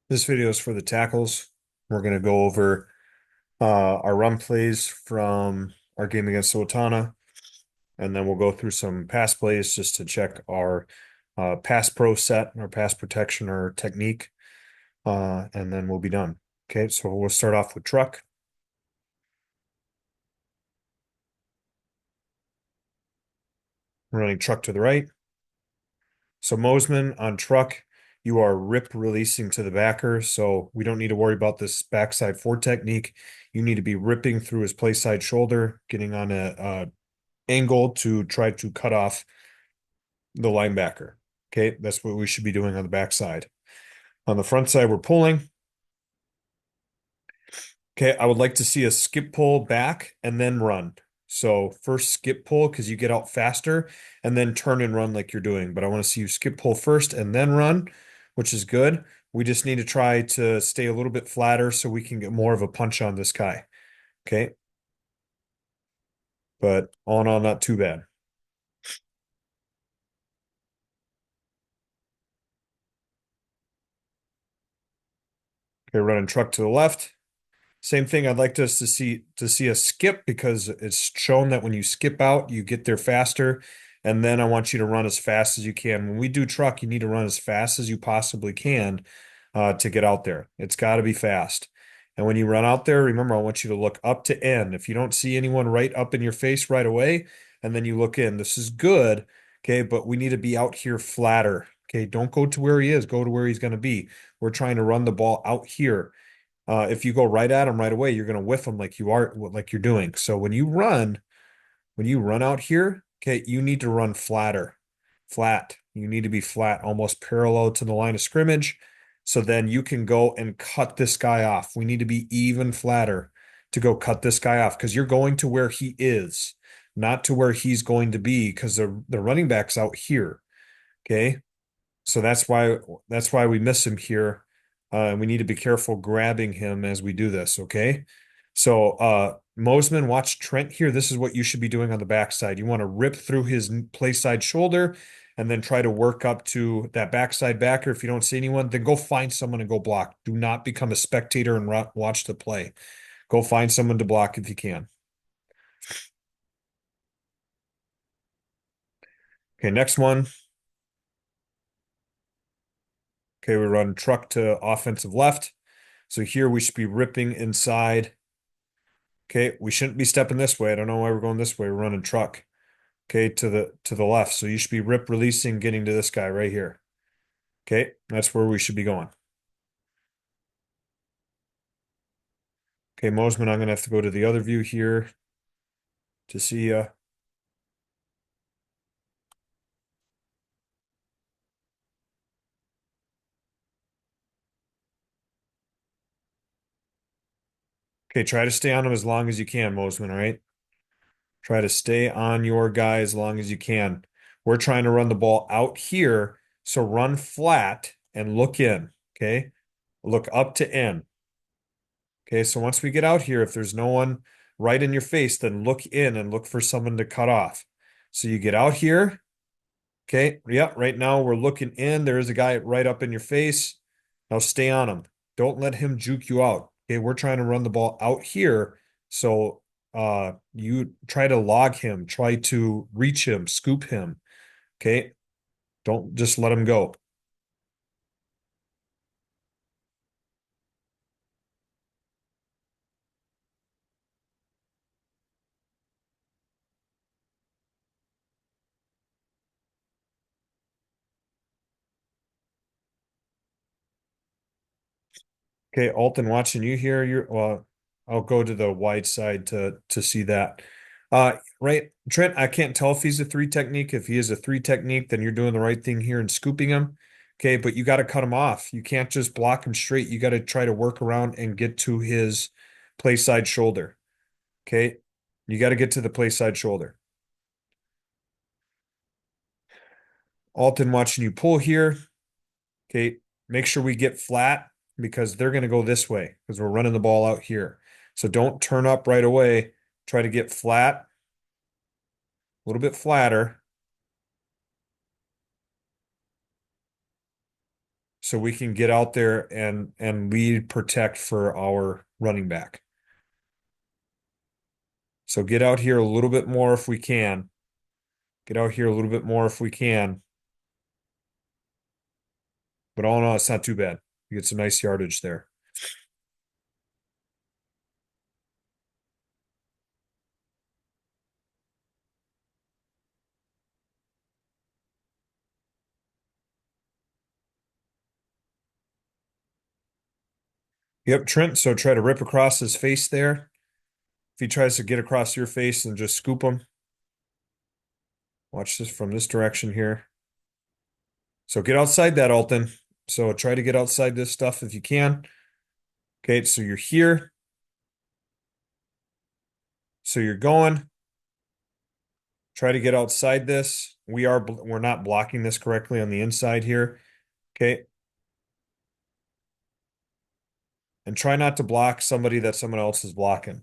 This video is for the tackles. We're going to go over our run plays from our game against Owatonna, and then we'll go through some pass plays just to check our pass pro set, our pass protection, or technique, and then we'll be done. Okay, so we'll start off with truck. Running truck to the right. So Mosman on truck, you are rip releasing to the backer, so we don't need to worry about this backside four technique. You need to be ripping through his play side shoulder, getting on a angle to try to cut off the linebacker. Okay, that's what we should be doing on the backside. On the front side, we're pulling. Okay, I would like to see a skip pull back and then run. So first skip pull because you get out faster and then turn and run like you're doing. But I want to see you skip pull first and then run, which is good. We just need to try to stay a little bit flatter so we can get more of a punch on this guy. Okay, but all in all, not too bad. Okay, running truck to the left. Same thing. I'd like us to see a skip because it's shown that when you skip out, you get there faster. And then I want you to run as fast as you can. When we do truck, you need to run as fast as you possibly can to get out there. It's got to be fast. And when you run out there, remember, I want you to look up to end. If you don't see anyone right up in your face right away, and then you look in, this is good. Okay, but we need to be out here flatter. Okay, don't go to where he is, go to where he's going to be. We're trying to run the ball out here. If you go right at him right away, you're going to whiff him like you are, like you're doing. So when you run out here, okay, you need to run flatter, flat. You need to be flat, almost parallel to the line of scrimmage. So then you can go and cut this guy off. We need to be even flatter to go cut this guy off because you're going to where he is, not to where he's going to be because the running back's out here. Okay. So that's why we miss him here. And we need to be careful grabbing him as we do this, okay? So Mosman, watch Trent here. This is what you should be doing on the backside. You want to rip through his play side shoulder and then try to work up to that backside backer. If you don't see anyone, then go find someone and go block. Do not become a spectator and watch the play. Go find someone to block if you can. Okay, next one. Okay, we run truck to offensive left. So here we should be ripping inside. Okay, we shouldn't be stepping this way. I don't know why we're going this way. We're running truck. Okay, to the left. So you should be rip releasing, getting to this guy right here. Okay, that's where we should be going. Okay, Mosman, I'm gonna have to go to the other view here to see okay, try to stay on him as long as you can, Mosman, all right? Try to stay on your guy as long as you can. We're trying to run the ball out here, so run flat and look in. Okay, look up to in. Okay, so once we get out here, if there's no one right in your face, then look in and look for someone to cut off. So you get out here. Okay, yeah, right now we're looking in. There is a guy right up in your face. Now stay on him. Don't let him juke you out. Okay, we're trying to run the ball out here. So you try to log him, try to reach him, scoop him. Okay, don't just let him go. Okay, Alton, watching you here. I'll go to the wide side to see that. Right, Trent, I can't tell if he's a three technique. If he is a three technique, then you're doing the right thing here and scooping him. Okay, but you got to cut him off. You can't just block him straight. You got to try to work around and get to his play side shoulder. Okay, you got to get to the play side shoulder. Alton, watching you pull here. Okay, make sure we get flat because they're going to go this way because we're running the ball out here. So don't turn up right away. Try to get flat, a little bit flatter. so we can get out there and lead protect for our running back. So get out here a little bit more if we can. Get out here a little bit more if we can. But all in all, it's not too bad. You get some nice yardage there. Yep, Trent. So try to rip across his face there. If he tries to get across your face, then just scoop him. Watch this from this direction here. So get outside that, Alton. So try to get outside this stuff if you can. Okay, so you're here. So you're going. Try to get outside this. We're not blocking this correctly on the inside here. Okay. And try not to block somebody that someone else is blocking.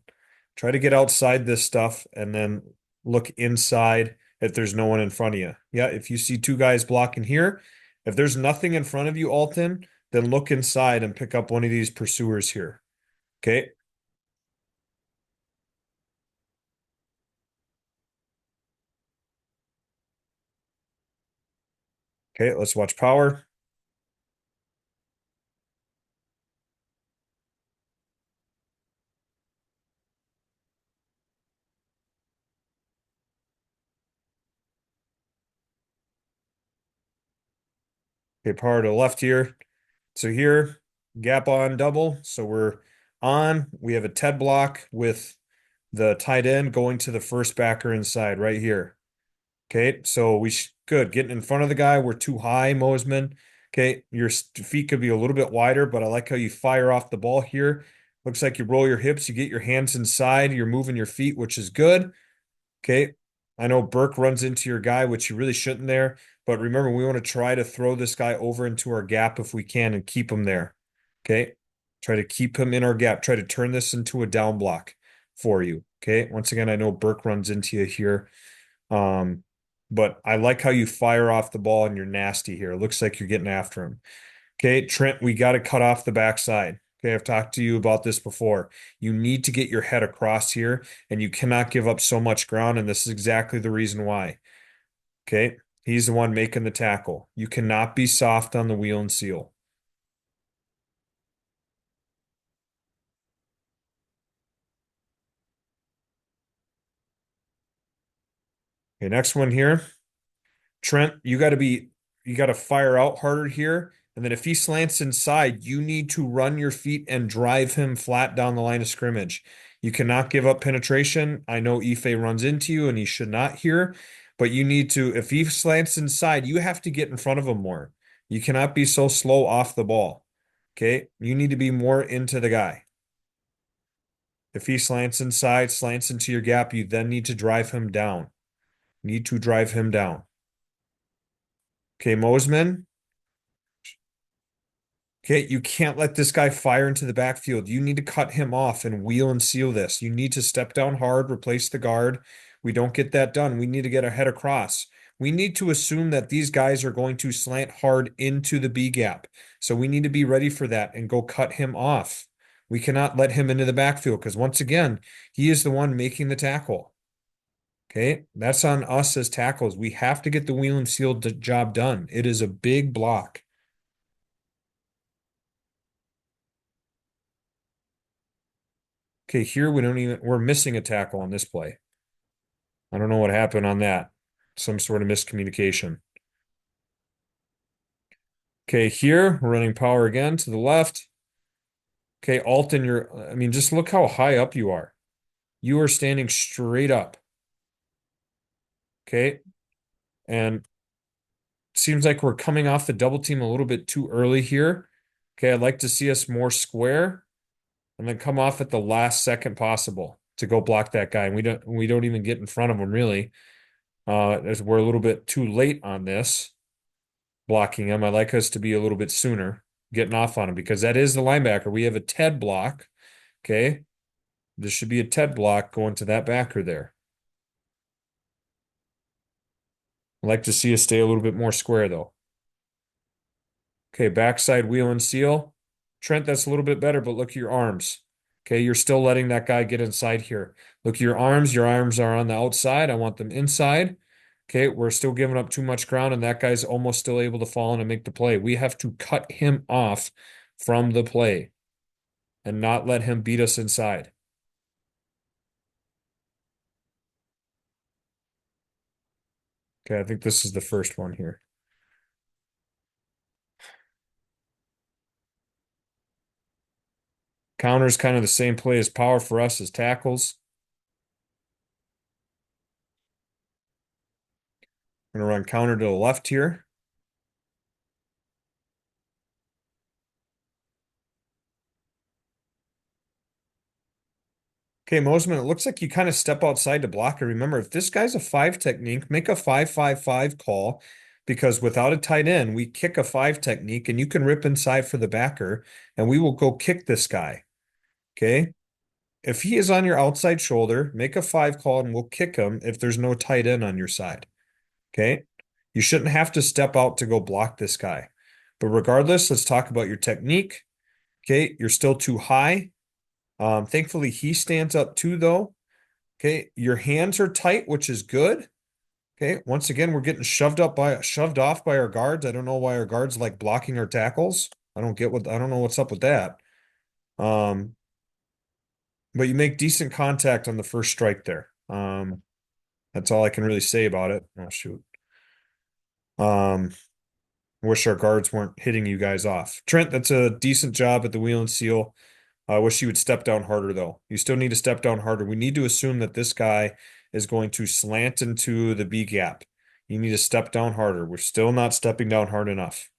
Try to get outside this stuff and then look inside if there's no one in front of you. Yeah, if you see two guys blocking here, if there's nothing in front of you, Alton, then look inside and pick up one of these pursuers here. Okay. Okay, let's watch power. Okay, power to the left here. So here, gap on double. So we're on. We have a Ted block with the tight end going to the first backer inside right here. Okay, so good getting in front of the guy. We're too high, Mosman. Okay, your feet could be a little bit wider, but I like how you fire off the ball here. Looks like you roll your hips, you get your hands inside, you're moving your feet, which is good. Okay, I know Burke runs into your guy, which you really shouldn't there, but remember, we want to try to throw this guy over into our gap if we can and keep him there. Okay, try to keep him in our gap. Try to turn this into a down block for you. Okay, once again, I know Burke runs into you here. Um, but I like how you fire off the ball and you're nasty here. It looks like you're getting after him. Okay, Trent, we got to cut off the backside. Okay, I've talked to you about this before. You need to get your head across here, and you cannot give up so much ground, and this is exactly the reason why. Okay, he's the one making the tackle. You cannot be soft on the wheel and seal. Okay, next one here. Trent, you got to fire out harder here. And then if he slants inside, you need to run your feet and drive him flat down the line of scrimmage. You cannot give up penetration. I know Ife runs into you and he should not here, but you need to, if he slants inside, you have to get in front of him more. You cannot be so slow off the ball. Okay. You need to be more into the guy. If he slants inside, slants into your gap, you then need to drive him down. Need to drive him down. Okay, Mosman. Okay, you can't let this guy fire into the backfield. You need to cut him off and wheel and seal this. You need to step down hard, replace the guard. We don't get that done. We need to get our head across. We need to assume that these guys are going to slant hard into the B gap. So we need to be ready for that and go cut him off. We cannot let him into the backfield because once again, he is the one making the tackle. Okay, that's on us as tackles. We have to get the wheel and seal job done. It is a big block. Okay, here we're missing a tackle on this play. I don't know what happened on that. Some sort of miscommunication. Okay, here we're running power again to the left. Okay, Alton, I mean, just look how high up you are. You are standing straight up. Okay, and seems like we're coming off the double team a little bit too early here. Okay, I'd like to see us more square and then come off at the last second possible to go block that guy. And we don't even get in front of him really. As we're a little bit too late on this blocking him. I like us to be a little bit sooner getting off on him because that is the linebacker. We have a Ted block. Okay. This should be a Ted block going to that backer there. I'd like to see us stay a little bit more square though. Okay, backside wheel and seal. Trent, that's a little bit better, but look at your arms. Okay, you're still letting that guy get inside here. Look at your arms. Your arms are on the outside. I want them inside. Okay, we're still giving up too much ground, and that guy's almost still able to fall in and make the play. We have to cut him off from the play and not let him beat us inside. Okay, I think this is the first one here. Counter's kind of the same play as power for us as tackles. I'm going to run counter to the left here. Okay, Mosman, it looks like you kind of step outside to block it. Remember, if this guy's a five technique, make a 5-5-5 call because without a tight end, we kick a five technique and you can rip inside for the backer and we will go kick this guy. Okay. If he is on your outside shoulder, make a five call and we'll kick him if there's no tight end on your side. Okay. You shouldn't have to step out to go block this guy. But regardless, let's talk about your technique. Okay. You're still too high. Thankfully, he stands up too, though. Okay. Your hands are tight, which is good. Okay. Once again, we're getting shoved off by our guards. I don't know why our guards like blocking our tackles. I don't know what's up with that. Um, but you make decent contact on the first strike there. That's all I can really say about it. Oh, shoot. Um, wish our guards weren't hitting you guys off. Trent, that's a decent job at the wheel and seal. I wish you would step down harder, though. You still need to step down harder. We need to assume that this guy is going to slant into the B gap. You need to step down harder. We're still not stepping down hard enough.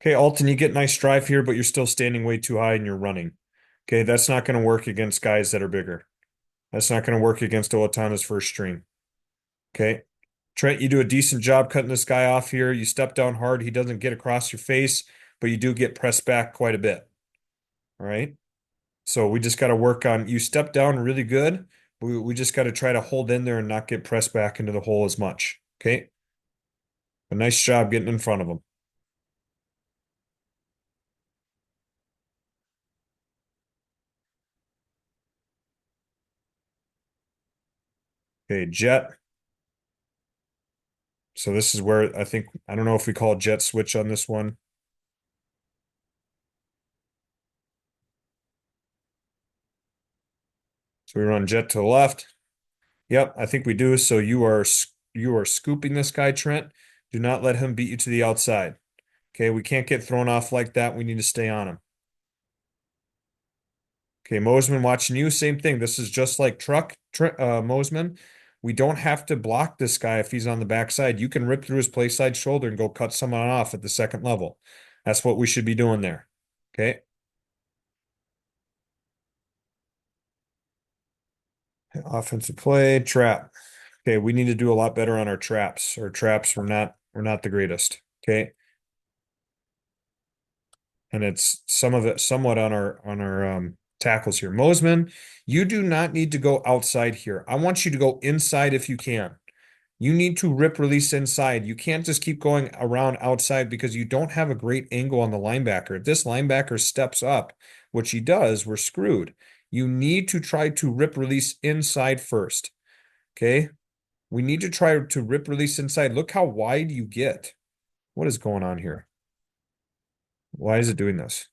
Okay, Alton, you get nice drive here, but you're still standing way too high and you're running. Okay, that's not going to work against guys that are bigger. That's not going to work against Owatonna's first string. Okay. Trent, you do a decent job cutting this guy off here. You step down hard. He doesn't get across your face, but you do get pressed back quite a bit. All right. So we just got to work on you step down really good. We just got to try to hold in there and not get pressed back into the hole as much. Okay. A nice job getting in front of him. Okay, jet. So this is where I don't know if we call jet switch on this one. So we run jet to the left. Yep, I think we do. So you are scooping this guy, Trent. Do not let him beat you to the outside. Okay, we can't get thrown off like that. We need to stay on him. Okay, Mosman watching you. Same thing. This is just like Mosman. We don't have to block this guy if he's on the backside. You can rip through his play side shoulder and go cut someone off at the second level. That's what we should be doing there. Okay. Offensive play, trap. Okay, we need to do a lot better on our traps. Our traps were not the greatest. Okay. And it's some of it somewhat on our tackles here. Mosman, you do not need to go outside here. I want you to go inside if you can. You need to rip release inside. You can't just keep going around outside because you don't have a great angle on the linebacker. If this linebacker steps up, which he does, we're screwed. You need to try to rip release inside first. Okay? We need to try to rip release inside. Look how wide you get. What is going on here? Why is it doing this?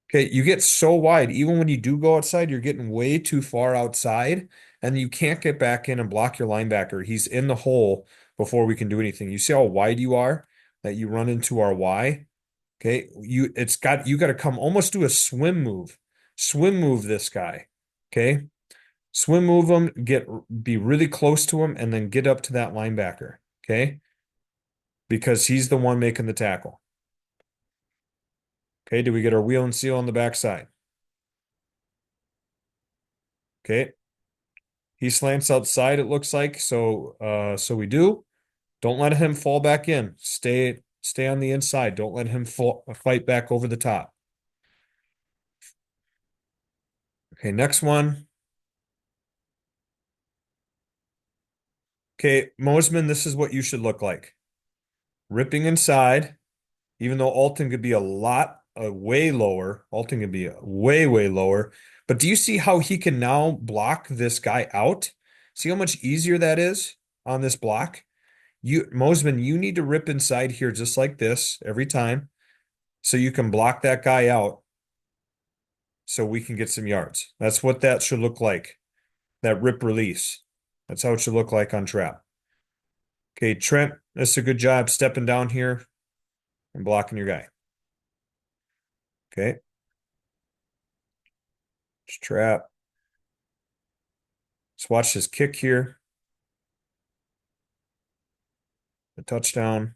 Okay, you get so wide. Even when you do go outside, you're getting way too far outside, and you can't get back in and block your linebacker. He's in the hole before we can do anything. You see how wide you are that you run into our Y? Okay, you got to come almost do a swim move. Swim move this guy. Okay? Swim move him, be really close to him, and then get up to that linebacker. Okay? Because he's the one making the tackle. Okay, do we get our wheel and seal on the backside? Okay. He slants outside, it looks like. So we do. Don't let him fall back in. Stay on the inside. Don't let him fight back over the top. Okay, next one. Okay, Mosman, this is what you should look like. Ripping inside, even though Alton could be a lot, way lower. Alton could be way, way lower. But do you see how he can now block this guy out? See how much easier that is on this block? Mosman, you need to rip inside here just like this every time so you can block that guy out so we can get some yards. That's what that should look like. That rip release. That's how it should look like on trap. Okay, Trent, that's a good job stepping down here and blocking your guy. Okay, just trap. Let's watch this kick here. The touchdown.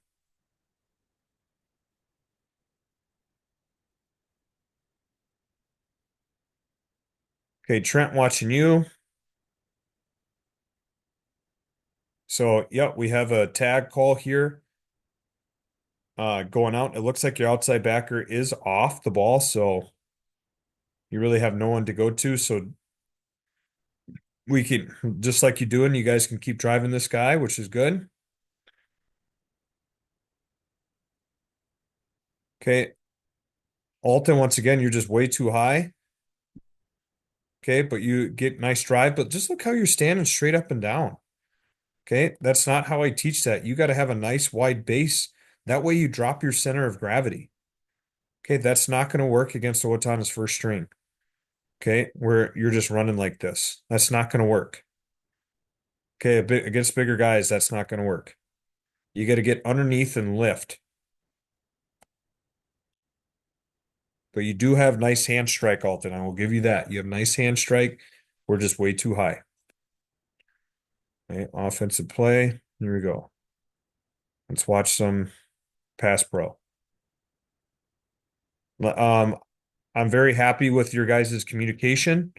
Okay, Trent watching you. So, yep, we have a tag call here going out. It looks like your outside backer is off the ball, so you really have no one to go to. So we can, just like you doing, you guys can keep driving this guy, which is good. Okay, Alton, once again, you're just way too high. Okay, but you get nice drive, but just look how you're standing straight up and down. Okay, that's not how I teach that. You got to have a nice wide base. That way you drop your center of gravity. Okay, that's not going to work against Owatonna's first string. Okay, where you're just running like this. That's not going to work. Okay, against bigger guys, that's not going to work. You got to get underneath and lift. But you do have nice hand strike, Alton. I will give you that. You have nice hand strike. We're just way too high. Okay, offensive play. Here we go. Let's watch some pass pro. I'm very happy with your guys' communication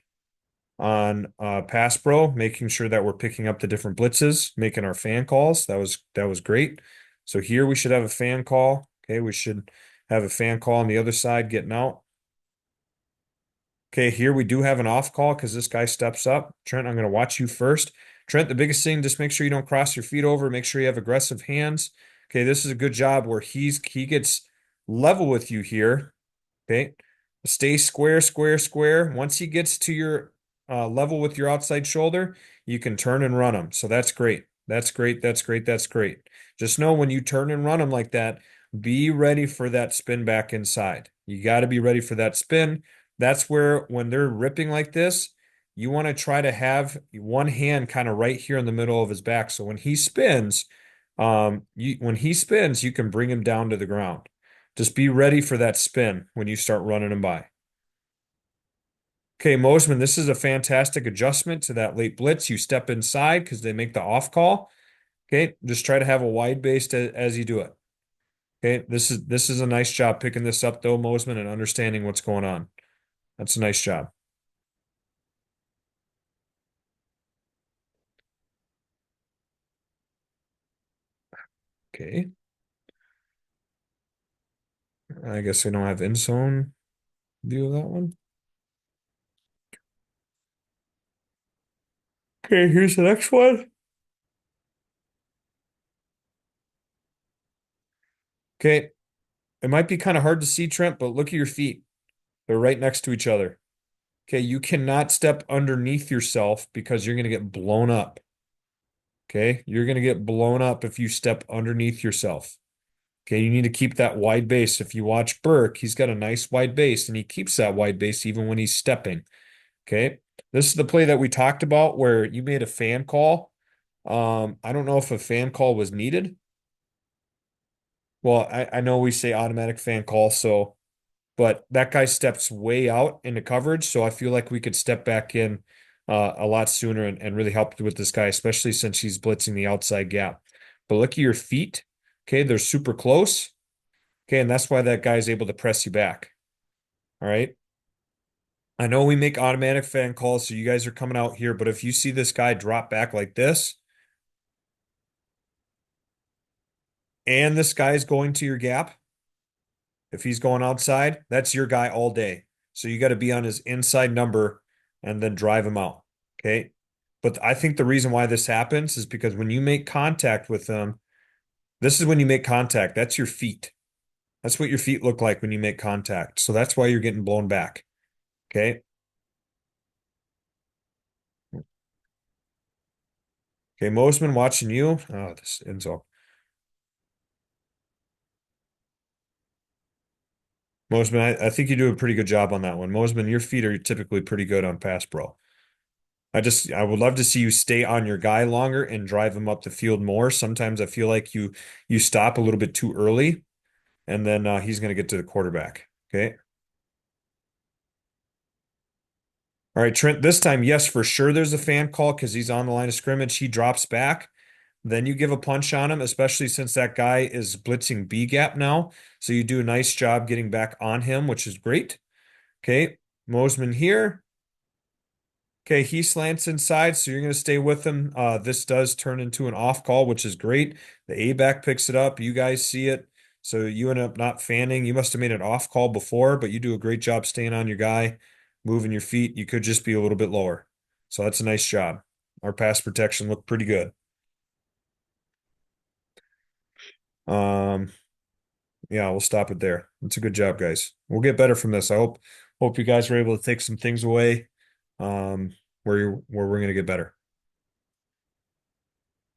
on pass pro, making sure that we're picking up the different blitzes, making our fan calls. That was great. So here we should have a fan call. Okay, we should have a fan call on the other side getting out. Okay, here we do have an off call because this guy steps up. Trent, I'm going to watch you first. Trent, the biggest thing, just make sure you don't cross your feet over. Make sure you have aggressive hands. Okay, this is a good job where he gets level with you here. Okay. Stay square, square, square. Once he gets to your level with your outside shoulder, you can turn and run him. So that's great. That's great. That's great. That's great. Just know when you turn and run him like that, be ready for that spin back inside. You got to be ready for that spin. That's where when they're ripping like this, you want to try to have one hand kind of right here in the middle of his back. So when he spins, you can bring him down to the ground. Just be ready for that spin when you start running them by. Okay, Mosman, this is a fantastic adjustment to that late blitz. You step inside because they make the off call. Okay, just try to have a wide base as you do it. Okay, this is a nice job picking this up though, Mosman, and understanding what's going on. That's a nice job. Okay, I guess we don't have in zone view of that one. Okay, here's the next one. Okay, it might be kind of hard to see, Trent, but look at your feet. They're right next to each other. Okay, you cannot step underneath yourself because you're going to get blown up. Okay, you're going to get blown up if you step underneath yourself. Okay, you need to keep that wide base. If you watch Burke, he's got a nice wide base and he keeps that wide base even when he's stepping. Okay, this is the play that we talked about where you made a fan call. I don't know if a fan call was needed. Well, I know we say automatic fan call, so but that guy steps way out into coverage, so I feel like we could step back in a lot sooner and really help with this guy, especially since he's blitzing the outside gap. But look at your feet. Okay, they're super close. Okay, and that's why that guy's able to press you back. All right. I know we make automatic fan calls, so you guys are coming out here, but if you see this guy drop back like this, and this guy's going to your gap, if he's going outside, that's your guy all day. So you got to be on his inside number and then drive them out. Okay. But I think the reason why this happens is because when you make contact with them, this is when you make contact. That's your feet. That's what your feet look like when you make contact. So that's why you're getting blown back. Okay. Okay. Mosman watching you. Oh, this Enzo. Mosman, I think you do a pretty good job on that one. Mosman, your feet are typically pretty good on pass pro. I would love to see you stay on your guy longer and drive him up the field more. Sometimes I feel like you stop a little bit too early, and then he's going to get to the quarterback. Okay. All right, Trent, this time, yes, for sure there's a fan call because he's on the line of scrimmage. He drops back. Then you give a punch on him, especially since that guy is blitzing B gap now. So you do a nice job getting back on him, which is great. Okay. Mosman here. Okay, he slants inside, so you're going to stay with him. This does turn into an off call, which is great. The A back picks it up. You guys see it. So you end up not fanning. You must have made an off call before, but you do a great job staying on your guy, moving your feet. You could just be a little bit lower. So that's a nice job. Our pass protection looked pretty good. Um, yeah, we'll stop it there. That's a good job, guys. We'll get better from this. I hope you guys were able to take some things away where we're going to get better.